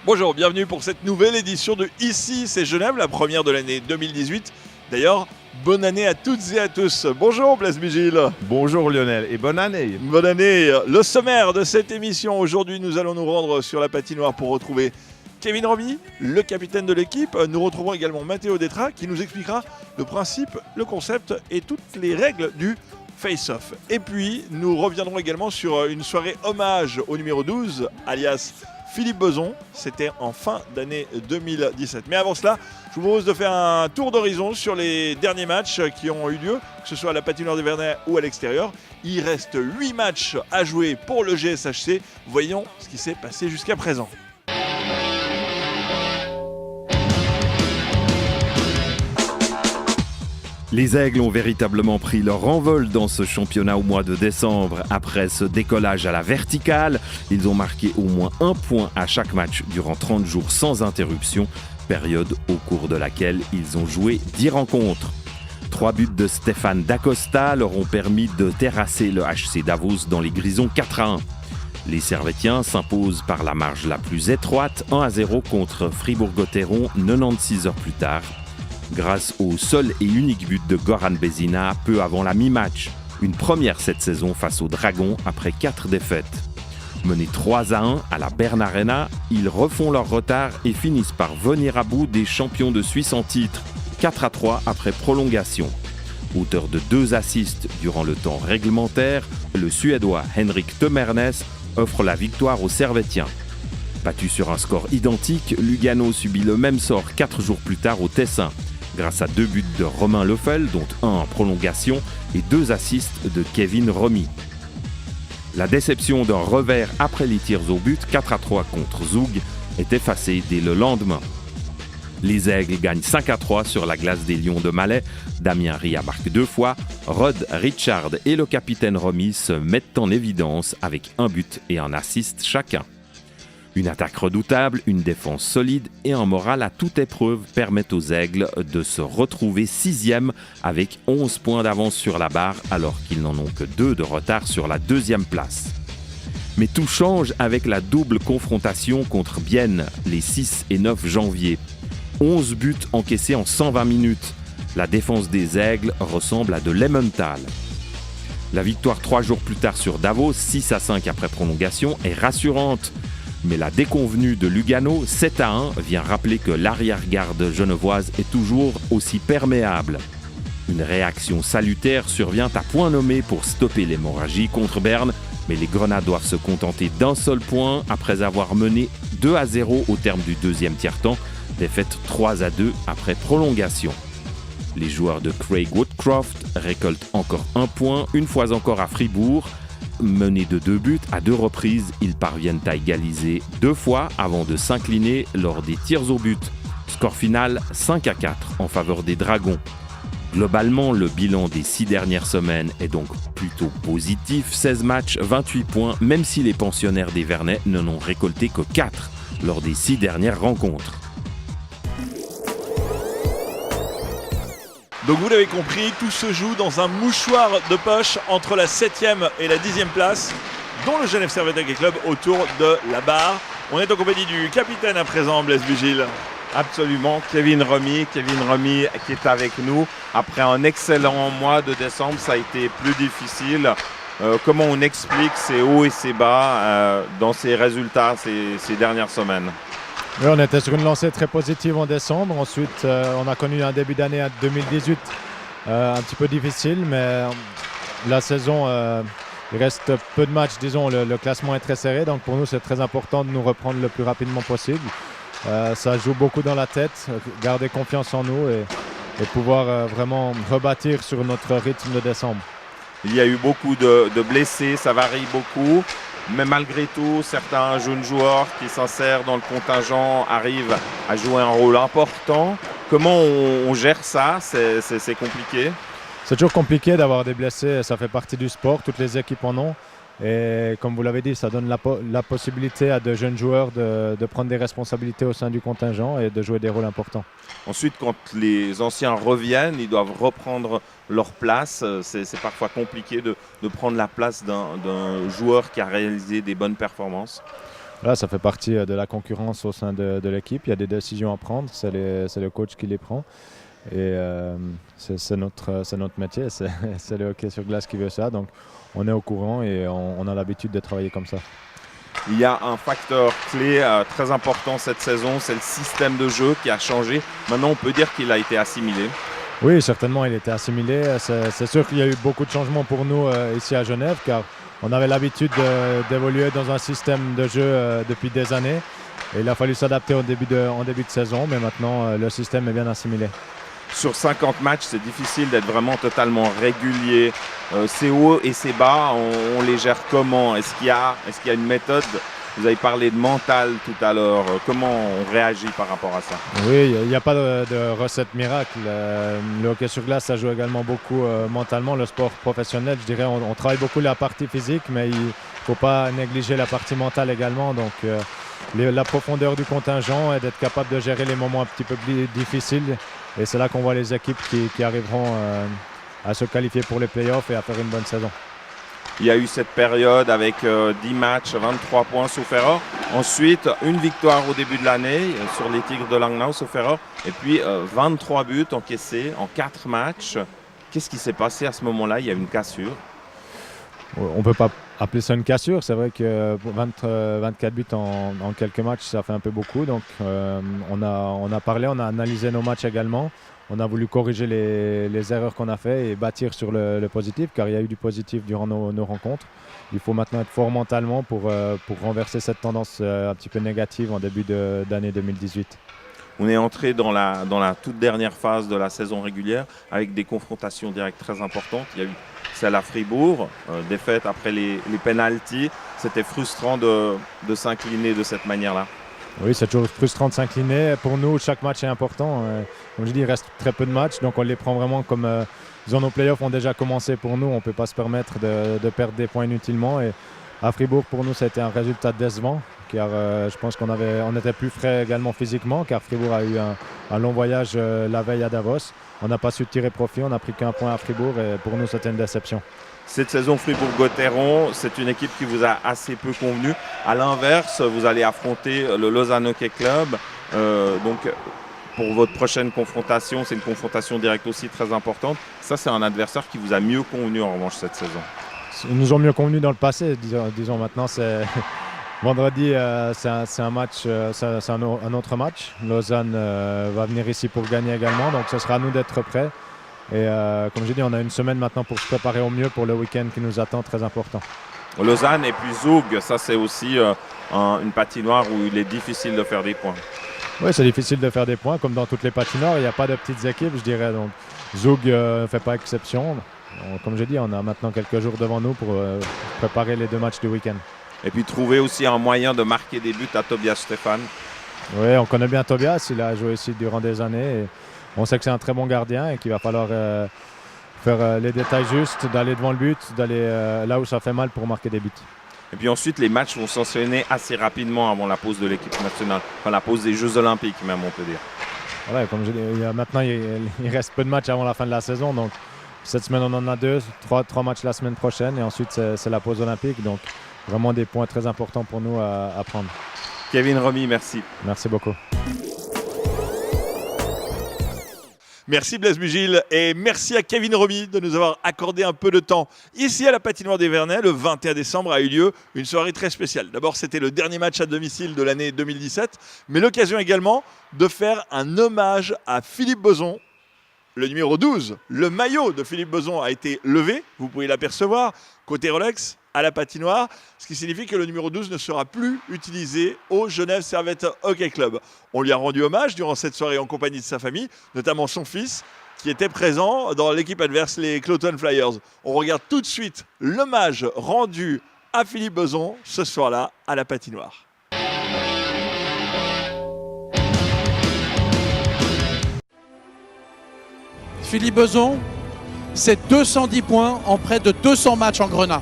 Bonjour, bienvenue pour cette nouvelle édition de Ici c'est Genève, la première de l'année 2018. D'ailleurs, bonne année à toutes et à tous. Bonjour Blaise Vigil. Bonjour Lionel et bonne année. Bonne année. Le sommaire de cette émission, aujourd'hui nous allons nous rendre sur la patinoire pour retrouver Kevin Romy, le capitaine de l'équipe. Nous retrouvons également Matteo Detra qui nous expliquera le principe, le concept et toutes les règles du face-off. Et puis nous reviendrons également sur une soirée hommage au numéro 12, alias Philippe Beson. C'était en fin d'année 2017. Mais avant cela, je vous propose de faire un tour d'horizon sur les derniers matchs qui ont eu lieu, que ce soit à la patinoire des Vernets ou à l'extérieur. Il reste 8 matchs à jouer pour le GSHC. Voyons ce qui s'est passé jusqu'à présent. Les Aigles ont véritablement pris leur envol dans ce championnat au mois de décembre. Après ce décollage à la verticale, ils ont marqué au moins un point à chaque match durant 30 jours sans interruption, période au cours de laquelle ils ont joué 10 rencontres. 3 buts de Stéphane Dacosta leur ont permis de terrasser le HC Davos dans les Grisons 4-1. Les Servétiens s'imposent par la marge la plus étroite, 1-0 contre Fribourg-Gotteron 96 heures plus tard, grâce au seul et unique but de Goran Bezina peu avant la mi-match. Une première cette saison face aux Dragons après 4 défaites. Menés 3-1 à la Bern Arena, ils refont leur retard et finissent par venir à bout des champions de Suisse en titre, 4-3 après prolongation. Auteur de 2 assists durant le temps réglementaire, le Suédois Henrik Temernes offre la victoire aux Servétiens. Battu sur un score identique, Lugano subit le même sort 4 jours plus tard au Tessin, grâce à 2 buts de Romain Leffel, dont un en prolongation, et 2 assists de Kevin Romy. La déception d'un revers après les tirs au but, 4-3 contre Zug, est effacée dès le lendemain. Les Aigles gagnent 5-3 sur la glace des Lions de Malais. Damien Ria marque 2 fois. Rod Richard et le capitaine Romy se mettent en évidence avec un but et un assist chacun. Une attaque redoutable, une défense solide et un moral à toute épreuve permettent aux Aigles de se retrouver 6e avec 11 points d'avance sur la barre alors qu'ils n'en ont que 2 de retard sur la 2e place. Mais tout change avec la double confrontation contre Bienne les 6 et 9 janvier. 11 buts encaissés en 120 minutes. La défense des Aigles ressemble à de l'Emmental. La victoire 3 jours plus tard sur Davos, 6-5 après prolongation, est rassurante. Mais la déconvenue de Lugano, 7-1, vient rappeler que l'arrière-garde genevoise est toujours aussi perméable. Une réaction salutaire survient à point nommé pour stopper l'hémorragie contre Berne, mais les Grenats doivent se contenter d'un seul point après avoir mené 2-0 au terme du 2e tiers-temps, défaite 3-2 après prolongation. Les joueurs de Craig Woodcroft récoltent encore un point, une fois encore à Fribourg. Menés de 2 buts à 2 reprises, ils parviennent à égaliser 2 fois avant de s'incliner lors des tirs au but. Score final 5-4 en faveur des Dragons. Globalement, le bilan des 6 dernières semaines est donc plutôt positif. 16 matchs, 28 points, même si les pensionnaires des Vernets n'en ont récolté que 4 lors des 6 dernières rencontres. Donc vous l'avez compris, tout se joue dans un mouchoir de poche entre la 7e et la 10e place, dont le Genève Servette Hockey Club autour de la barre. On est en compagnie du capitaine à présent, Blaise Vigil. Absolument, Kevin Romy qui est avec nous. Après un excellent mois de décembre, ça a été plus difficile. Comment on explique ces hauts et ces bas dans ces résultats ces dernières semaines? Oui, on était sur une lancée très positive en décembre. Ensuite, on a connu un début d'année 2018 un petit peu difficile, mais la saison, il reste peu de matchs, disons, le classement est très serré. Donc pour nous, c'est très important de nous reprendre le plus rapidement possible. Ça joue beaucoup dans la tête, garder confiance en nous et pouvoir vraiment rebâtir sur notre rythme de décembre. Il y a eu beaucoup de blessés, ça varie beaucoup. Mais malgré tout, certains jeunes joueurs qui s'insèrent dans le contingent arrivent à jouer un rôle important. Comment on gère ça? C'est compliqué? C'est toujours compliqué d'avoir des blessés, ça fait partie du sport, toutes les équipes en ont. Et comme vous l'avez dit, ça donne la possibilité à de jeunes joueurs de prendre des responsabilités au sein du contingent et de jouer des rôles importants. Ensuite, quand les anciens reviennent, ils doivent reprendre leur place. C'est parfois compliqué de prendre la place d'un joueur qui a réalisé des bonnes performances. Là, ça fait partie de la concurrence au sein de l'équipe. Il y a des décisions à prendre, c'est le coach qui les prend. Et c'est notre métier, c'est le hockey sur glace qui veut ça. Donc on est au courant et on a l'habitude de travailler comme ça. Il y a un facteur clé très important cette saison, c'est le système de jeu qui a changé. Maintenant, on peut dire qu'il a été assimilé. Oui, certainement, il était assimilé. C'est sûr qu'il y a eu beaucoup de changements pour nous ici à Genève, car on avait l'habitude d'évoluer dans un système de jeu depuis des années. Et il a fallu s'adapter en début de saison, mais maintenant, le système est bien assimilé. Sur 50 matchs, c'est difficile d'être vraiment totalement régulier. C'est haut et c'est bas, on les gère comment? Est-ce qu'il y a une méthode? Vous avez parlé de mental tout à l'heure. Comment on réagit par rapport à ça? Oui, il n'y a pas de recette miracle. Le hockey sur glace, ça joue également beaucoup mentalement. Le sport professionnel, je dirais, on travaille beaucoup la partie physique, mais il ne faut pas négliger la partie mentale également. Donc, la profondeur du contingent et d'être capable de gérer les moments un petit peu plus difficiles. Et c'est là qu'on voit les équipes qui arriveront à se qualifier pour les playoffs et à faire une bonne saison. Il y a eu cette période avec 10 matchs, 23 points sauf erreur. Ensuite, une victoire au début de l'année sur les Tigres de Langnau sauf erreur. Et puis 23 buts encaissés en 4 matchs. Qu'est-ce qui s'est passé à ce moment-là? Il y a une cassure. On ne peut pas appeler ça une cassure. C'est vrai que 24 buts en quelques matchs, ça fait un peu beaucoup. Donc on a parlé, on a analysé nos matchs également. On a voulu corriger les erreurs qu'on a faites et bâtir sur le positif, car il y a eu du positif durant nos rencontres. Il faut maintenant être fort mentalement pour renverser cette tendance un petit peu négative en début d'année 2018. On est entré dans la toute dernière phase de la saison régulière avec des confrontations directes très importantes. Il y a eu celle à Fribourg, défaite après les pénaltys. C'était frustrant de s'incliner de cette manière-là. Oui, c'est toujours frustrant de s'incliner. Pour nous, chaque match est important. Comme je dis, il reste très peu de matchs, donc on les prend vraiment comme nos playoffs ont déjà commencé pour nous. On ne peut pas se permettre de perdre des points inutilement. Et à Fribourg, pour nous, ça a été un résultat décevant, car je pense qu'on était plus frais également physiquement, car Fribourg a eu un long voyage la veille à Davos. On n'a pas su tirer profit, on n'a pris qu'un point à Fribourg et pour nous, c'était une déception. Cette saison Fribourg-Gotteron, c'est une équipe qui vous a assez peu convenu. À l'inverse, vous allez affronter le Lausanne Hockey Club. Donc, pour votre prochaine confrontation, c'est une confrontation directe aussi très importante. Ça, c'est un adversaire qui vous a mieux convenu en revanche cette saison. Ils nous ont mieux convenu dans le passé, disons maintenant. Vendredi, c'est un match, c'est un autre match. Lausanne va venir ici pour gagner également, donc ce sera à nous d'être prêts. Et comme j'ai dit, on a une semaine maintenant pour se préparer au mieux pour le week-end qui nous attend, très important. Lausanne et puis Zug, ça c'est aussi une patinoire où il est difficile de faire des points. Oui, c'est difficile de faire des points, comme dans toutes les patinoires. Il n'y a pas de petites équipes, je dirais. Donc, Zug ne fait pas exception. Comme j'ai dit, on a maintenant quelques jours devant nous pour préparer les 2 matchs du week-end. Et puis trouver aussi un moyen de marquer des buts à Tobias Stefan. Oui, on connaît bien Tobias, il a joué ici durant des années. Et on sait que c'est un très bon gardien et qu'il va falloir faire les détails justes, d'aller devant le but, d'aller là où ça fait mal pour marquer des buts. Et puis ensuite, les matchs vont s'enchaîner assez rapidement avant la pause de l'équipe nationale. Enfin, la pause des Jeux Olympiques même, on peut dire. Voilà, comme je dis, maintenant, il reste peu de matchs avant la fin de la saison. Donc, cette semaine, on en a 2, 3 matchs la semaine prochaine. Et ensuite, c'est la pause olympique. Donc, vraiment des points très importants pour nous à prendre. Kevin Romy, merci. Merci beaucoup. Merci Blaise Bugil et merci à Kevin Romy de nous avoir accordé un peu de temps. Ici à la patinoire des Vernets, le 21 décembre a eu lieu une soirée très spéciale. D'abord, c'était le dernier match à domicile de l'année 2017, mais l'occasion également de faire un hommage à Philippe Beson. Le numéro 12, le maillot de Philippe Beson a été levé, vous pouvez l'apercevoir, côté Rolex, à la patinoire, ce qui signifie que le numéro 12 ne sera plus utilisé au Genève Servette Hockey Club. On lui a rendu hommage durant cette soirée en compagnie de sa famille, notamment son fils, qui était présent dans l'équipe adverse, les Cloton Flyers. On regarde tout de suite l'hommage rendu à Philippe Beson ce soir-là à la patinoire. Philippe Beson, c'est 210 points en près de 200 matchs en Grenat.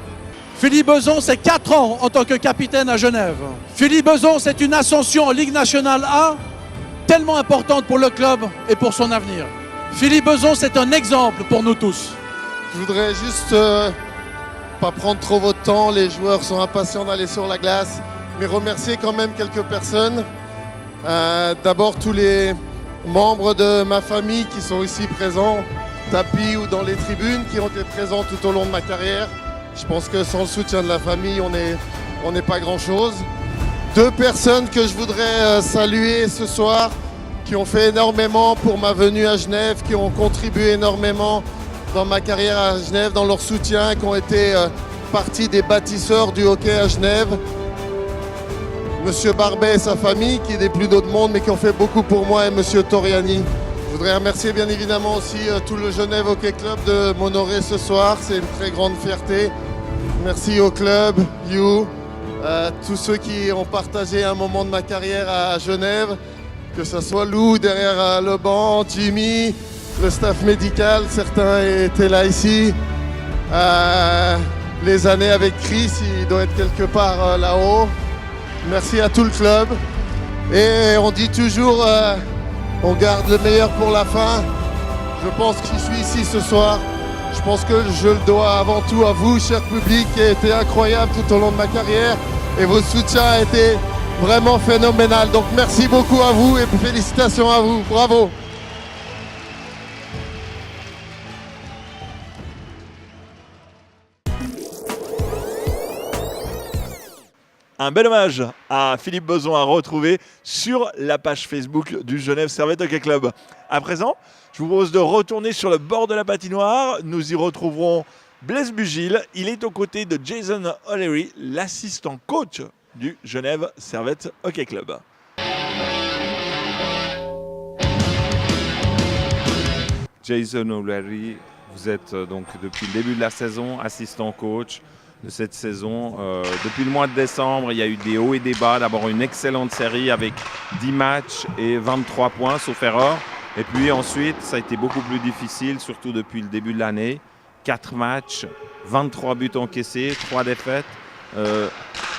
Philippe Beson, c'est 4 ans en tant que capitaine à Genève. Philippe Beson, c'est une ascension en Ligue nationale A, tellement importante pour le club et pour son avenir. Philippe Beson, c'est un exemple pour nous tous. Je voudrais juste pas prendre trop votre temps. Les joueurs sont impatients d'aller sur la glace. mais remercier quand même quelques personnes. D'abord tous les membres de ma famille qui sont ici présents, tapis ou dans les tribunes, qui ont été présents tout au long de ma carrière. Je pense que sans le soutien de la famille, on n'est pas grand-chose. 2 personnes que je voudrais saluer ce soir, qui ont fait énormément pour ma venue à Genève, qui ont contribué énormément dans ma carrière à Genève, dans leur soutien, qui ont été partie des bâtisseurs du hockey à Genève. Monsieur Barbet et sa famille, qui est des plus d'autres mondes, mais qui ont fait beaucoup pour moi, et Monsieur Toriani. Je voudrais remercier bien évidemment aussi tout le Genève Hockey Club de m'honorer ce soir. C'est une très grande fierté. Merci au club, You, tous ceux qui ont partagé un moment de ma carrière à Genève, que ce soit Lou derrière le banc, Jimmy, le staff médical, certains étaient là ici. Les années avec Chris, il doit être quelque part là-haut. Merci à tout le club. Et on dit toujours, on garde le meilleur pour la fin. Je pense que je suis ici ce soir. Je pense que je le dois avant tout à vous, cher public, qui a été incroyable tout au long de ma carrière. Et votre soutien a été vraiment phénoménal. Donc merci beaucoup à vous et félicitations à vous. Bravo. Un bel hommage à Philippe Beson à retrouver sur la page Facebook du Genève Servette Hockey Club. À présent, je vous propose de retourner sur le bord de la patinoire. Nous y retrouverons Blaise Bugil. Il est aux côtés de Jason O'Leary, l'assistant coach du Genève Servette Hockey Club. Jason O'Leary, vous êtes donc depuis le début de la saison assistant coach de cette saison. Depuis le mois de décembre, il y a eu des hauts et des bas. D'abord une excellente série avec 10 matchs et 23 points, sauf erreur. Et puis ensuite, ça a été beaucoup plus difficile, surtout depuis le début de l'année. 4 matchs, 23 buts encaissés, 3 défaites.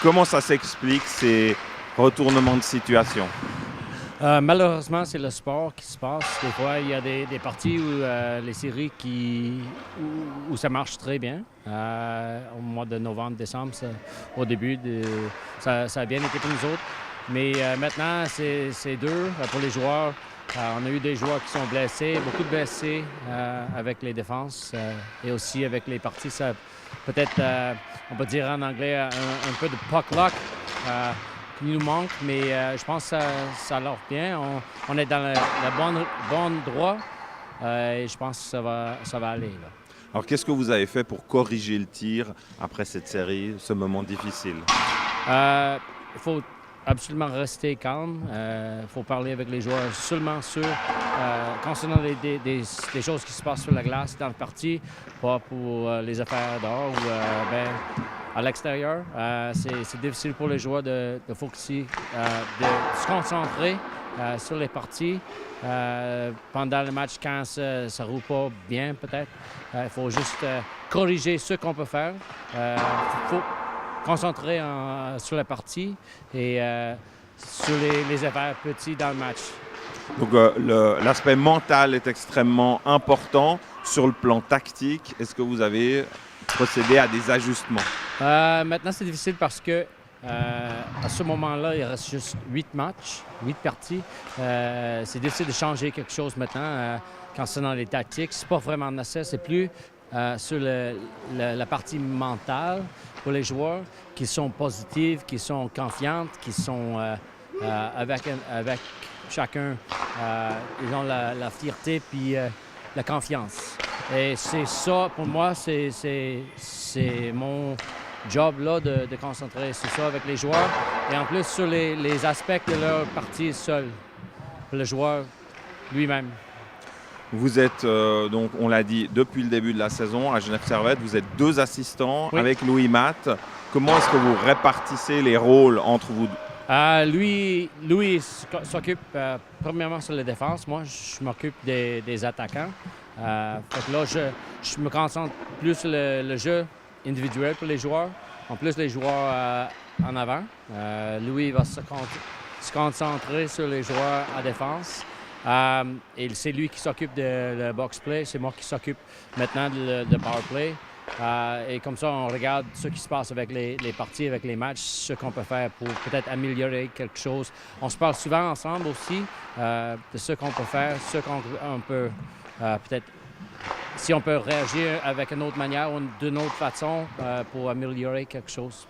Comment ça s'explique, ces retournements de situation? Malheureusement, c'est le sport qui se passe. Des fois, il y a des parties où les séries où ça marche très bien. Au mois de novembre, décembre, au début, ça a bien été pour nous autres. Mais maintenant, c'est dur pour les joueurs. On a eu des joueurs qui sont blessés, beaucoup de blessés avec les défenses et aussi avec les parties. Peut-être, on peut dire en anglais, un peu de puck luck. Qui nous manque, mais je pense que ça leur bien. On est dans le bon droit et je pense que ça va aller. Là. Alors, qu'est-ce que vous avez fait pour corriger le tir après cette série, ce moment difficile? Il faut absolument rester calme. Il faut parler avec les joueurs seulement concernant des choses qui se passent sur la glace dans le parti, pas pour les affaires dehors ou à l'extérieur. C'est difficile pour les joueurs de focuser, de se concentrer sur les parties. Pendant le match, quand ça ne roule pas bien, peut-être, il faut juste corriger ce qu'on peut faire. Il faut concentrer sur la partie et sur les affaires petits dans le match. Donc l'aspect mental est extrêmement important. Sur le plan tactique, est-ce que vous avez procédé à des ajustements? Maintenant, c'est difficile parce que à ce moment-là, il reste juste 8 matchs, 8 parties. C'est difficile de changer quelque chose maintenant concernant les tactiques. C'est pas vraiment nécessaire, c'est plus sur la partie mentale pour les joueurs qui sont positives, qui sont confiantes, qui sont avec chacun. Ils ont la fierté puis la confiance. Et c'est ça, pour moi, c'est mon job là de concentrer sur ça avec les joueurs. Et en plus, sur les aspects de leur partie seul, le joueur lui-même. Vous êtes, donc, on l'a dit, depuis le début de la saison à Genève Servette, vous êtes 2 assistants avec Louis Matt. Comment est-ce que vous répartissez les rôles entre vous deux? Louis s'occupe premièrement sur la défense. Moi, je m'occupe des attaquants. Fait que là, je me concentre plus sur le jeu individuel pour les joueurs. En plus, les joueurs en avant. Louis va se concentrer sur les joueurs à défense. Et c'est lui qui s'occupe de le box play. C'est moi qui s'occupe maintenant de power play. Et comme ça, on regarde ce qui se passe avec les parties, avec les matchs, ce qu'on peut faire pour peut-être améliorer quelque chose. On se parle souvent ensemble aussi de ce qu'on peut faire, ce qu'on peut peut-être, si on peut réagir avec une autre manière ou d'une autre façon pour améliorer quelque chose.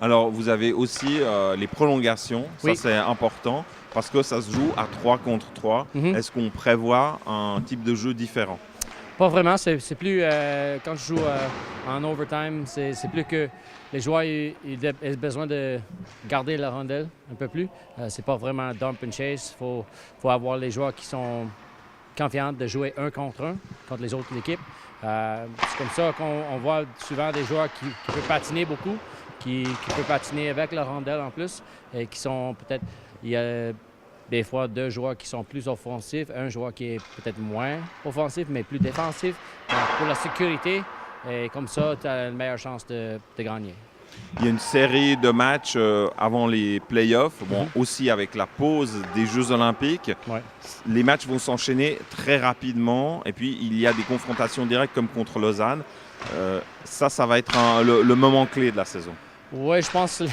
Alors, vous avez aussi les prolongations. Oui. Ça, c'est important parce que ça se joue à 3 contre 3. Mhm. Est-ce qu'on prévoit un type de jeu différent? Pas vraiment, c'est plus, quand je joue en overtime, c'est plus que les joueurs ils ont besoin de garder la rondelle un peu plus. C'est pas vraiment dump and chase, faut avoir les joueurs qui sont confiants de jouer 1 contre 1 contre les autres équipes. C'est comme ça qu'on voit souvent des joueurs qui peuvent patiner beaucoup, qui peuvent patiner avec la rondelle en plus, et qui sont peut-être, il y a des fois 2 joueurs qui sont plus offensifs, un joueur qui est peut-être moins offensif, mais plus défensif. Pour la sécurité, et comme ça, tu as une meilleure chance de gagner. Il y a une série de matchs avant les playoffs, aussi avec la pause des Jeux Olympiques. Ouais. Les matchs vont s'enchaîner très rapidement et puis il y a des confrontations directes comme contre Lausanne. Ça va être le moment clé de la saison. Oui, je pense que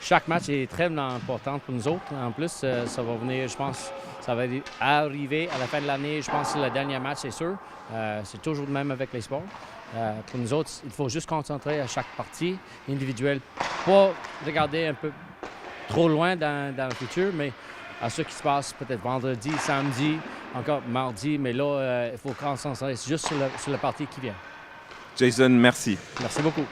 chaque match est très important pour nous autres. En plus, ça va venir, je pense, ça va arriver à la fin de l'année. Je pense que le dernier match, c'est sûr. C'est toujours le même avec les sports. Pour nous autres, il faut juste concentrer à chaque partie individuelle. Pas regarder un peu trop loin dans le futur, mais à ce qui se passe peut-être vendredi, samedi, encore mardi. Mais là, il faut concentrer juste sur la partie qui vient. Jason, merci. Merci beaucoup.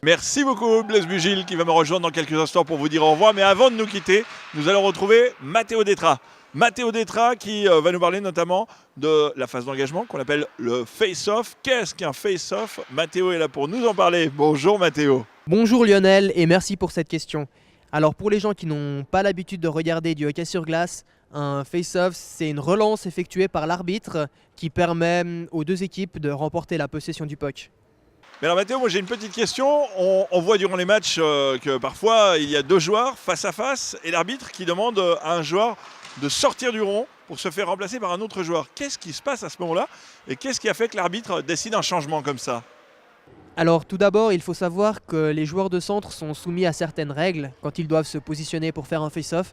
Merci beaucoup Blaise Bugil qui va me rejoindre dans quelques instants pour vous dire au revoir. Mais avant de nous quitter, nous allons retrouver Matteo Detra. Matteo Detra qui va nous parler notamment de la phase d'engagement qu'on appelle le face-off. Qu'est-ce qu'un face-off? Matteo est là pour nous en parler. Bonjour Matteo. Bonjour Lionel et merci pour cette question. Alors pour les gens qui n'ont pas l'habitude de regarder du hockey sur glace, un face-off c'est une relance effectuée par l'arbitre qui permet aux 2 équipes de remporter la possession du puck. Mais alors Matteo, moi j'ai une petite question. On voit durant les matchs que parfois il y a 2 joueurs face à face et l'arbitre qui demande à un joueur de sortir du rond pour se faire remplacer par un autre joueur. Qu'est-ce qui se passe à ce moment-là et qu'est-ce qui a fait que l'arbitre décide un changement comme ça? Alors tout d'abord, il faut savoir que les joueurs de centre sont soumis à certaines règles quand ils doivent se positionner pour faire un face-off.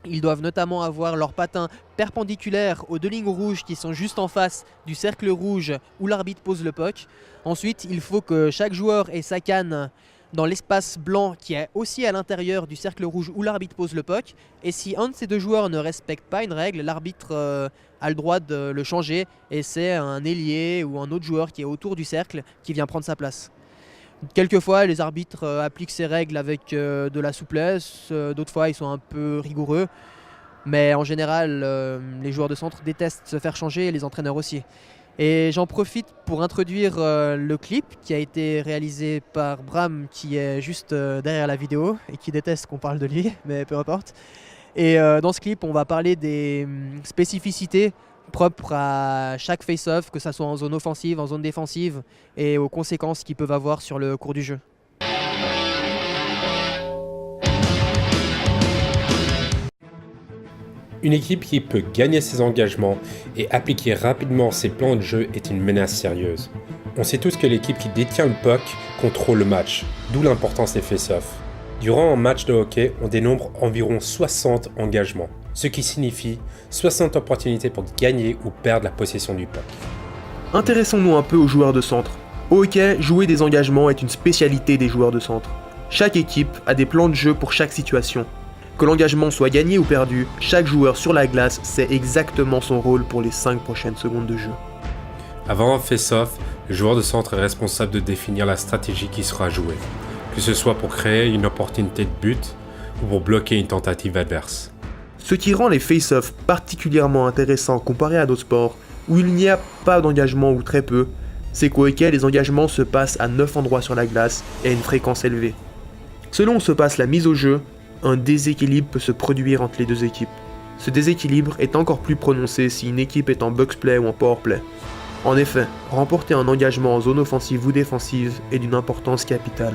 Ils doivent notamment avoir leurs patins perpendiculaires aux 2 lignes rouges qui sont juste en face du cercle rouge où l'arbitre pose le puck. Ensuite, il faut que chaque joueur ait sa canne dans l'espace blanc qui est aussi à l'intérieur du cercle rouge où l'arbitre pose le puck. Et si un de ces 2 joueurs ne respecte pas une règle, l'arbitre a le droit de le changer et c'est un ailier ou un autre joueur qui est autour du cercle qui vient prendre sa place. Quelquefois, les arbitres appliquent ces règles avec de la souplesse, d'autres fois ils sont un peu rigoureux. Mais en général, les joueurs de centre détestent se faire changer et les entraîneurs aussi. Et j'en profite pour introduire le clip qui a été réalisé par Bram qui est juste derrière la vidéo et qui déteste qu'on parle de lui, mais peu importe. Et dans ce clip, on va parler des spécificités propres à chaque face-off, que ce soit en zone offensive, en zone défensive et aux conséquences qu'ils peuvent avoir sur le cours du jeu. Une équipe qui peut gagner ses engagements et appliquer rapidement ses plans de jeu est une menace sérieuse. On sait tous que l'équipe qui détient le puck contrôle le match, d'où l'importance des face-offs. Durant un match de hockey, on dénombre environ 60 engagements, ce qui signifie 60 opportunités pour gagner ou perdre la possession du puck. Intéressons-nous un peu aux joueurs de centre. Au hockey, jouer des engagements est une spécialité des joueurs de centre. Chaque équipe a des plans de jeu pour chaque situation. Que l'engagement soit gagné ou perdu, chaque joueur sur la glace sait exactement son rôle pour les 5 prochaines secondes de jeu. Avant un face-off, le joueur de centre est responsable de définir la stratégie qui sera jouée, que ce soit pour créer une opportunité de but ou pour bloquer une tentative adverse. Ce qui rend les face-offs particulièrement intéressants comparés à d'autres sports, où il n'y a pas d'engagement ou très peu, c'est qu'au hockey, les engagements se passent à 9 endroits sur la glace et à une fréquence élevée. Selon où se passe la mise au jeu, un déséquilibre peut se produire entre les 2 équipes. Ce déséquilibre est encore plus prononcé si une équipe est en box-play ou en power-play. En effet, remporter un engagement en zone offensive ou défensive est d'une importance capitale.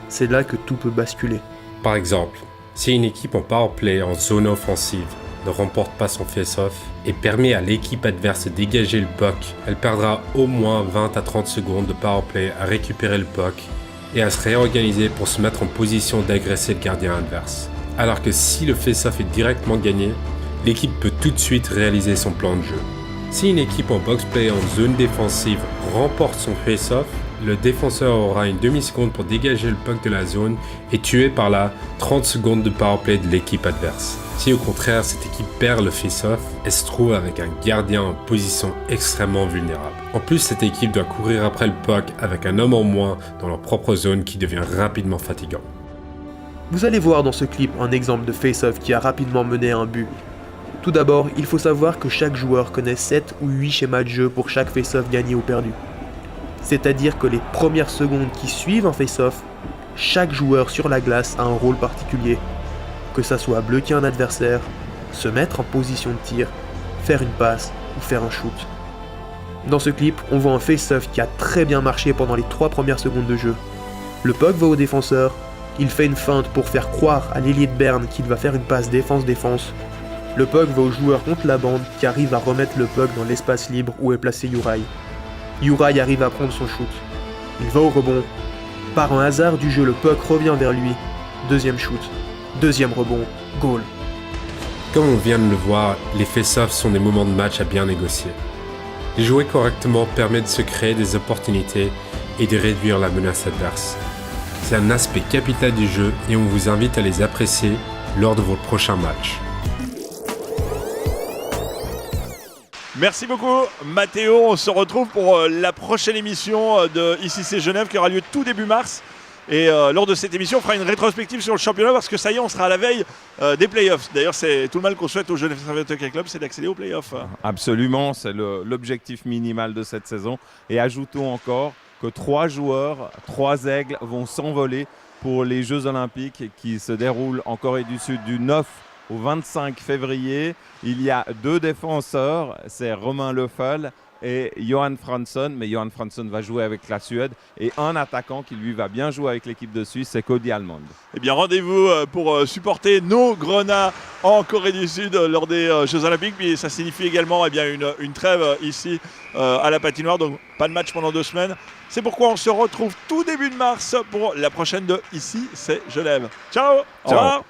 C'est là que tout peut basculer. Par exemple, si une équipe en power-play en zone offensive ne remporte pas son face-off et permet à l'équipe adverse de dégager le puck, elle perdra au moins 20 à 30 secondes de powerplay à récupérer le puck et à se réorganiser pour se mettre en position d'agresser le gardien adverse. Alors que si le face-off est directement gagné, l'équipe peut tout de suite réaliser son plan de jeu. Si une équipe en box-play en zone défensive remporte son face-off, le défenseur aura une demi-seconde pour dégager le puck de la zone et tuer par là 30 secondes de powerplay de l'équipe adverse. Si au contraire cette équipe perd le face-off, elle se trouve avec un gardien en position extrêmement vulnérable. En plus, cette équipe doit courir après le puck avec un homme en moins dans leur propre zone qui devient rapidement fatigant. Vous allez voir dans ce clip un exemple de face-off qui a rapidement mené à un but. Tout d'abord, il faut savoir que chaque joueur connaît 7 ou 8 schémas de jeu pour chaque face-off gagné ou perdu. C'est-à-dire que les premières secondes qui suivent un face-off, chaque joueur sur la glace a un rôle particulier. Que ça soit bloquer un adversaire, se mettre en position de tir, faire une passe ou faire un shoot. Dans ce clip, on voit un face-off qui a très bien marché pendant les 3 premières secondes de jeu. Le puck va au défenseur, il fait une feinte pour faire croire à l'ailier de Berne qu'il va faire une passe défense-défense. Le puck va au joueur contre la bande qui arrive à remettre le puck dans l'espace libre où est placé Juraj. Juraj arrive à prendre son shoot. Il va au rebond. Par un hasard du jeu, le puck revient vers lui. Deuxième shoot. Deuxième rebond. Goal. Comme on vient de le voir, les face-offs sont des moments de match à bien négocier. Les jouer correctement permet de se créer des opportunités et de réduire la menace adverse. C'est un aspect capital du jeu et on vous invite à les apprécier lors de vos prochains matchs. Merci beaucoup Mathéo, on se retrouve pour la prochaine émission de Ici c'est Genève qui aura lieu tout début mars. Et lors de cette émission, on fera une rétrospective sur le championnat parce que ça y est, on sera à la veille des playoffs. D'ailleurs, c'est tout le mal qu'on souhaite au Genève Servette Hockey Club, c'est d'accéder aux playoffs. Absolument, c'est l'objectif minimal de cette saison. Et ajoutons encore que 3 joueurs, 3 aigles vont s'envoler pour les Jeux Olympiques qui se déroulent en Corée du Sud du 9 au 25 février. Il y a 2 défenseurs, c'est Romain Leffel et Johan Fransson, mais Johan Fransson va jouer avec la Suède, et un attaquant qui lui va bien jouer avec l'équipe de Suisse, c'est Cody Almond. Eh bien, rendez-vous pour supporter nos Grenats en Corée du Sud lors des Jeux Olympiques. Puis ça signifie également eh bien, une trêve ici à la patinoire, donc pas de match pendant 2 semaines. C'est pourquoi on se retrouve tout début de mars pour la prochaine de Ici c'est Genève. Ciao. Au revoir.